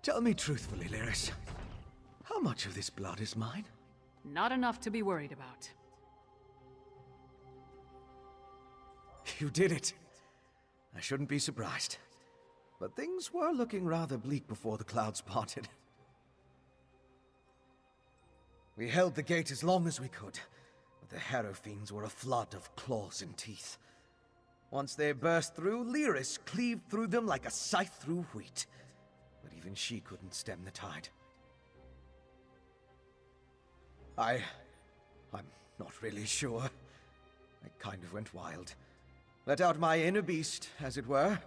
Tell me truthfully, Lyris. How much of this blood is mine? Not enough to be worried about. You did it. I shouldn't be surprised. But things were looking rather bleak before the clouds parted. We held the gate as long as we could, but the Harrow Fiends were a flood of claws and teeth. Once they burst through, Lyris cleaved through them like a scythe through wheat. But even she couldn't stem the tide. I'm not really sure. I kind of went wild. Let out my inner beast, as it were.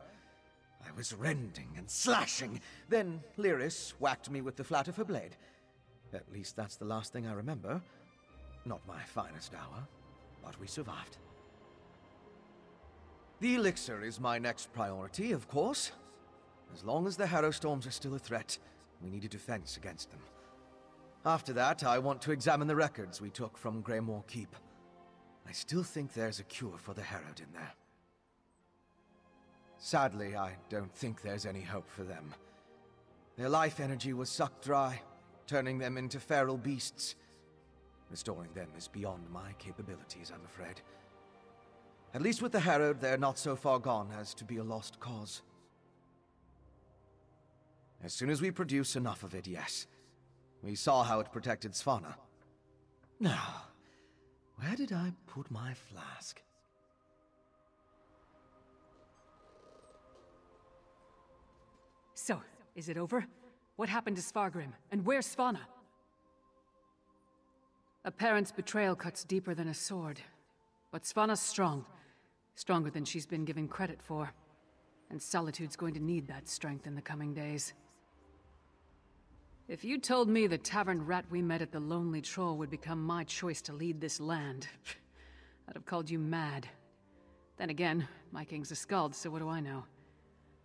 I was rending and slashing. Then Lyris whacked me with the flat of her blade. At least that's the last thing I remember. Not my finest hour, but we survived. The elixir is my next priority, of course. As long as the Harrow Storms are still a threat, we need a defense against them. After that, I want to examine the records we took from Greymoor Keep. I still think there's a cure for the Herod in there. Sadly, I don't think there's any hope for them. Their life energy was sucked dry, turning them into feral beasts. Restoring them is beyond my capabilities, I'm afraid. At least with the Herod, they're not so far gone as to be a lost cause. As soon as we produce enough of it, yes. We saw how it protected Svana. Now, where did I put my flask? So, is it over? What happened to Svargrim? And where's Svana? A parent's betrayal cuts deeper than a sword. But Svana's strong. Stronger than she's been given credit for. And Solitude's going to need that strength in the coming days. If you told me the tavern rat we met at the Lonely Troll would become my choice to lead this land, I'd have called you mad. Then again, my king's a skald, so what do I know?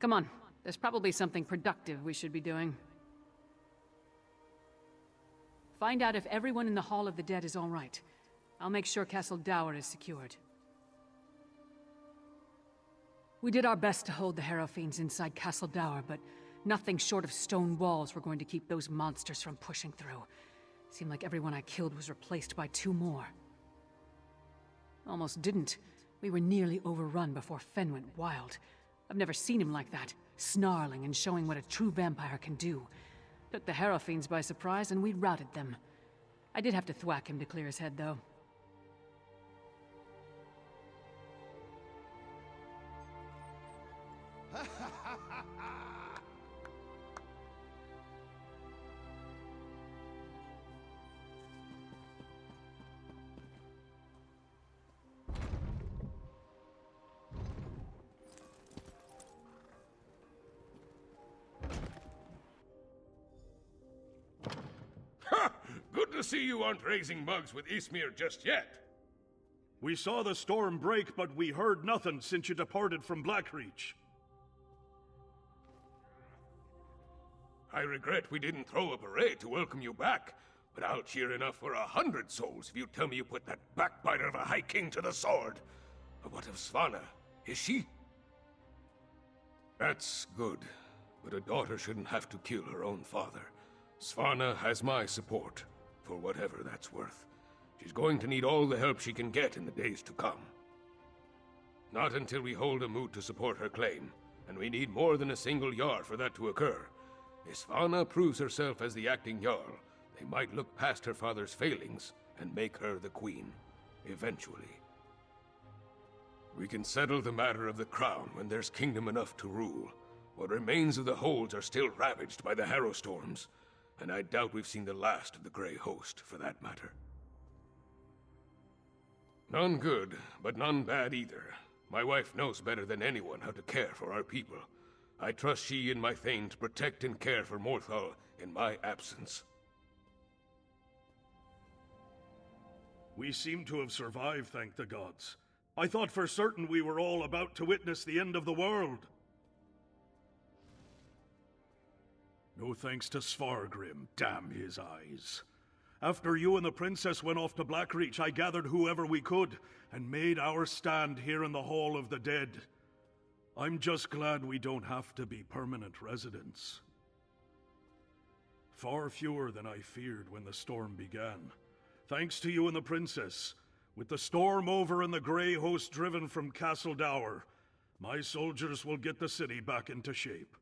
Come on, there's probably something productive we should be doing. Find out if everyone in the Hall of the Dead is all right. I'll make sure Castle Dower is secured. We did our best to hold the Harrow Fiends inside Castle Dower, but nothing short of stone walls were going to keep those monsters from pushing through. Seemed like everyone I killed was replaced by 2 more. Almost didn't. We were nearly overrun before Fen went wild. I've never seen him like that, snarling and showing what a true vampire can do. Took the Harrow Fiends by surprise and we routed them. I did have to thwack him to clear his head, though. Good to see you aren't raising mugs with Ismir just yet. We saw the storm break, but we heard nothing since you departed from Blackreach. I regret we didn't throw a parade to welcome you back, but I'll cheer enough for 100 souls if you tell me you put that backbiter of a High King to the sword. But what of Svana? Is she? That's good, but a daughter shouldn't have to kill her own father. Svana has my support, for whatever that's worth. She's going to need all the help she can get in the days to come. Not until we hold a moot to support her claim, and we need more than a single Jarl for that to occur. If Svana proves herself as the acting Jarl, they might look past her father's failings and make her the queen, eventually. We can settle the matter of the crown when there's kingdom enough to rule. What remains of the holds are still ravaged by the Harrow Storms, and I doubt we've seen the last of the Grey Host, for that matter. None good, but none bad either. My wife knows better than anyone how to care for our people. I trust she and my Thane to protect and care for Morthal in my absence. We seem to have survived, thank the gods. I thought for certain we were all about to witness the end of the world. No thanks to Svargrim, damn his eyes. After you and the princess went off to Blackreach, I gathered whoever we could, and made our stand here in the Hall of the Dead. I'm just glad we don't have to be permanent residents. Far fewer than I feared when the storm began. Thanks to you and the princess, with the storm over and the Grey host driven from Castle Dower, my soldiers will get the city back into shape.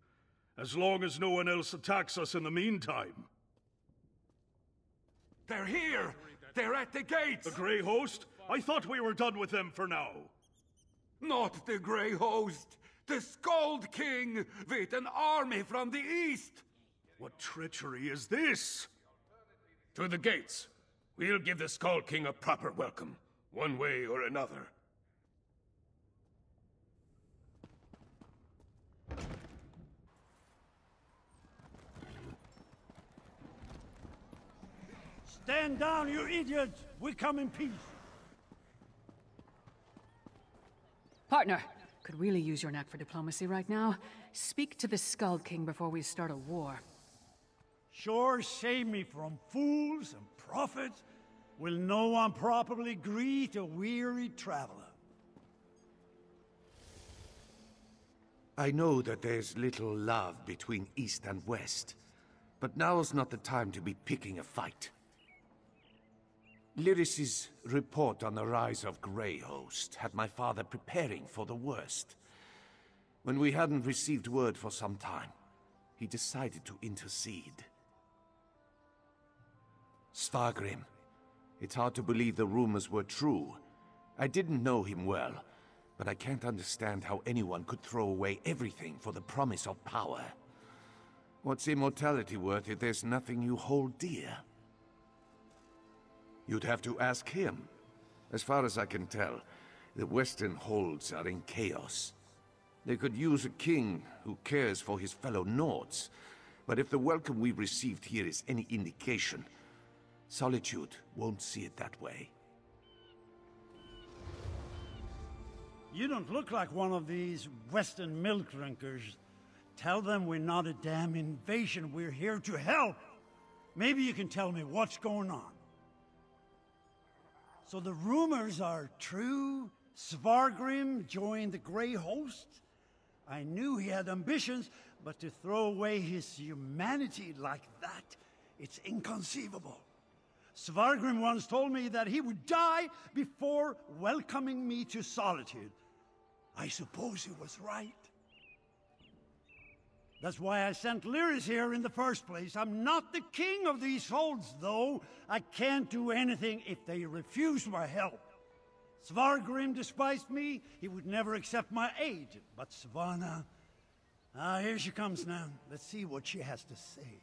As long as no one else attacks us in the meantime. They're here! They're at the gates! The Grey host? I thought we were done with them for now. Not the Grey host! The Skald King, with an army from the east! What treachery is this? To the gates. We'll give the Skald King a proper welcome, one way or another. Stand down, you idiots! We come in peace. Partner, could really use your knack for diplomacy right now. Speak to the Skald King before we start a war. Sure, save me from fools and prophets. Will no one properly greet a weary traveler? I know that there's little love between East and West, but now's not the time to be picking a fight. Lyris's report on the rise of Grey host had my father preparing for the worst. When we hadn't received word for some time, he decided to intercede. Svargrim. It's hard to believe the rumors were true. I didn't know him well, but I can't understand how anyone could throw away everything for the promise of power. What's immortality worth if there's nothing you hold dear? You'd have to ask him. As far as I can tell, the Western holds are in chaos. They could use a king who cares for his fellow Nords, but if the welcome we received here is any indication, Solitude won't see it that way. You don't look like one of these Western milk drinkers. Tell them we're not a damn invasion, we're here to help. Maybe you can tell me what's going on. So the rumors are true? Svargrim joined the Grey host? I knew he had ambitions, but to throw away his humanity like that, it's inconceivable. Svargrim once told me that he would die before welcoming me to Solitude. I suppose he was right. That's why I sent Lyris here in the first place. I'm not the king of these holds, though. I can't do anything if they refuse my help. Svargrim despised me. He would never accept my aid. But Svana... here she comes now. Let's see what she has to say.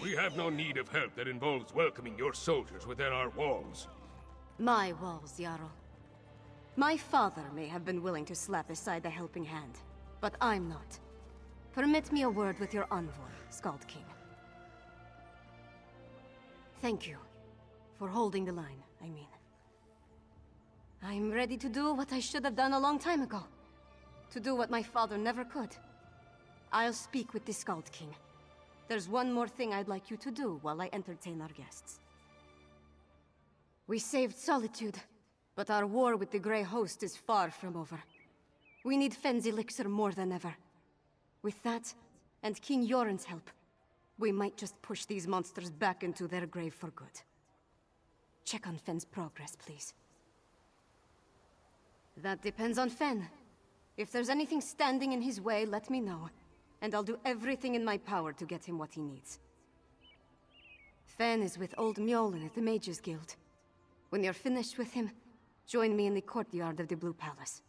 We have no need of help that involves welcoming your soldiers within our walls. My walls, Jarl. My father may have been willing to slap aside the helping hand, but I'm not. Permit me a word with your envoy, Skald King. Thank you for holding the line, I mean. I'm ready to do what I should have done a long time ago. To do what my father never could. I'll speak with the Skald King. There's one more thing I'd like you to do while I entertain our guests. We saved Solitude, but our war with the Grey host is far from over. We need Fenn's elixir more than ever. With that, and King Yoren's help, we might just push these monsters back into their grave for good. Check on Fenn's progress, please. That depends on Fenn. If there's anything standing in his way, let me know, and I'll do everything in my power to get him what he needs. Fenn is with old Mjolnir at the Mages Guild. When you're finished with him, join me in the courtyard of the Blue Palace.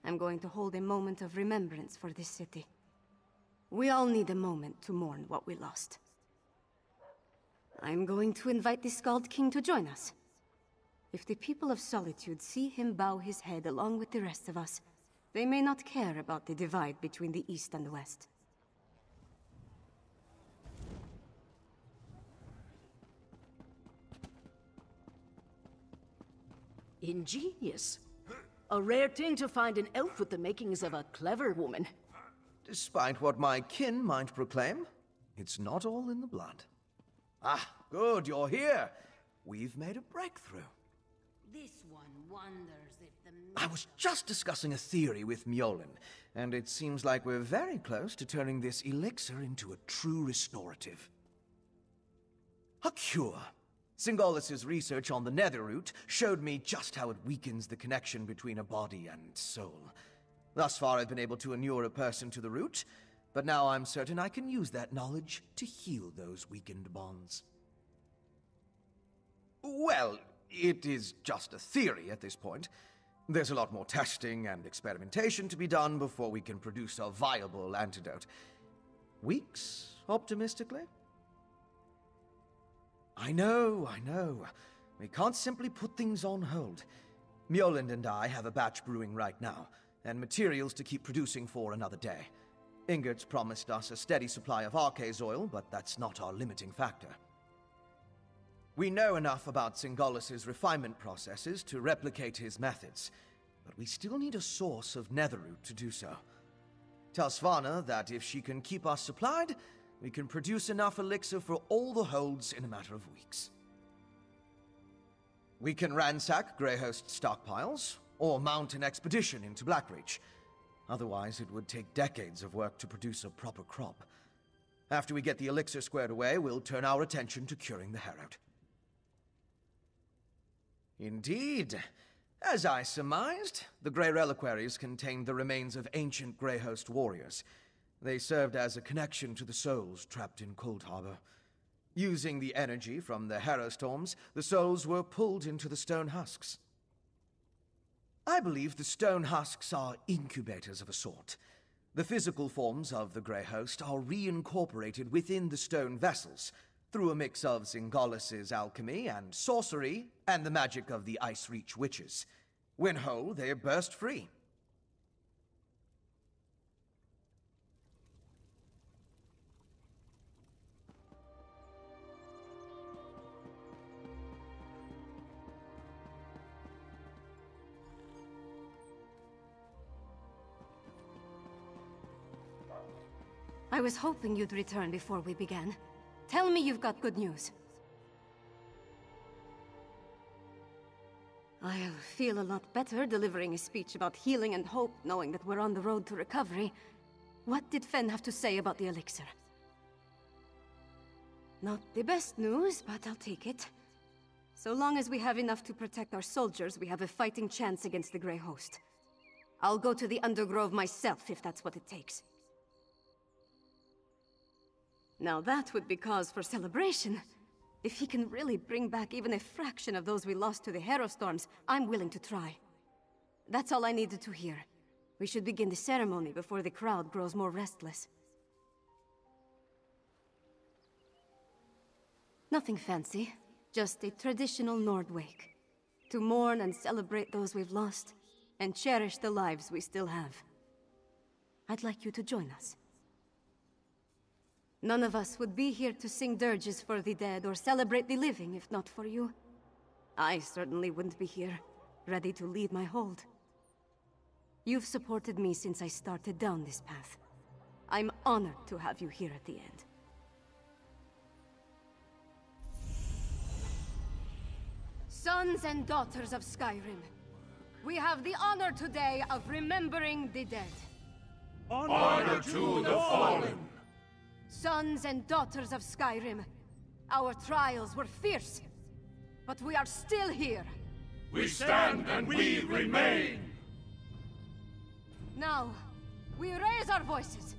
I'm going to hold a moment of remembrance for this city. We all need a moment to mourn what we lost. I'm going to invite the Skald King to join us. If the people of Solitude see him bow his head along with the rest of us, they may not care about the divide between the East and the West. Ingenious. A rare thing to find an elf with the makings of a clever woman. Despite what my kin might proclaim, it's not all in the blood. Ah, good, you're here. We've made a breakthrough. This one wonders if the... I was just discussing a theory with Mjolnir, and it seems like we're very close to turning this elixir into a true restorative. A cure. Singalong's research on the nether root showed me just how it weakens the connection between a body and soul. Thus far, I've been able to inure a person to the root, but now I'm certain I can use that knowledge to heal those weakened bonds. Well, it is just a theory at this point. There's a lot more testing and experimentation to be done before we can produce a viable antidote. Weeks, optimistically? I know. We can't simply put things on hold. Mjolnir and I have a batch brewing right now, and materials to keep producing for another day. Ingert's promised us a steady supply of Arcase oil, but that's not our limiting factor. We know enough about Singalong's refinement processes to replicate his methods, but we still need a source of netherroot to do so. Tell Svana that if she can keep us supplied, we can produce enough elixir for all the holds in a matter of weeks. We can ransack Greyhost stockpiles, or mount an expedition into Blackreach. Otherwise, it would take decades of work to produce a proper crop. After we get the elixir squared away, we'll turn our attention to curing the Herald. Indeed. As I surmised, the Grey Reliquaries contained the remains of ancient Greyhost warriors. They served as a connection to the souls trapped in Cold Harbor. Using the energy from the Harrow Storms, the souls were pulled into the stone husks. I believe the stone husks are incubators of a sort. The physical forms of the Grey Host are reincorporated within the stone vessels, through a mix of Singalong's alchemy and sorcery, and the magic of the Ice Reach witches. When whole, they burst free. I was hoping you'd return before we began. Tell me you've got good news. I'll feel a lot better delivering a speech about healing and hope, knowing that we're on the road to recovery. What did Fen have to say about the elixir? Not the best news, but I'll take it. So long as we have enough to protect our soldiers, we have a fighting chance against the Grey Host. I'll go to the Undergrove myself, if that's what it takes. Now that would be cause for celebration. If he can really bring back even a fraction of those we lost to the Harrow Storms, I'm willing to try. That's all I needed to hear. We should begin the ceremony before the crowd grows more restless. Nothing fancy, just a traditional Nord wake. To mourn and celebrate those we've lost, and cherish the lives we still have. I'd like you to join us. None of us would be here to sing dirges for the dead or celebrate the living if not for you. I certainly wouldn't be here, ready to lead my hold. You've supported me since I started down this path. I'm honored to have you here at the end. Sons and daughters of Skyrim, we have the honor today of remembering the dead. Honor to the fallen! Sons and daughters of Skyrim, our trials were fierce, but we are still here. We stand and we remain! Now, we raise our voices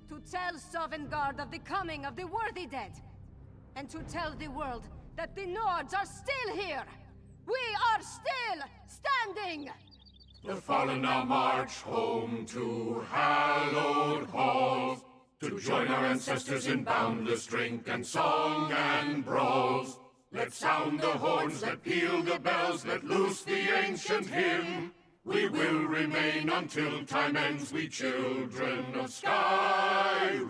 to tell Sovngarde of the coming of the worthy dead, and to tell the world that the Nords are still here! We are still standing! The fallen now march home to hallowed halls, to join our ancestors in boundless drink and song and brawls. Let sound the horns, let peal the bells, let loose the ancient hymn. We will remain until time ends, we children of Skyrim.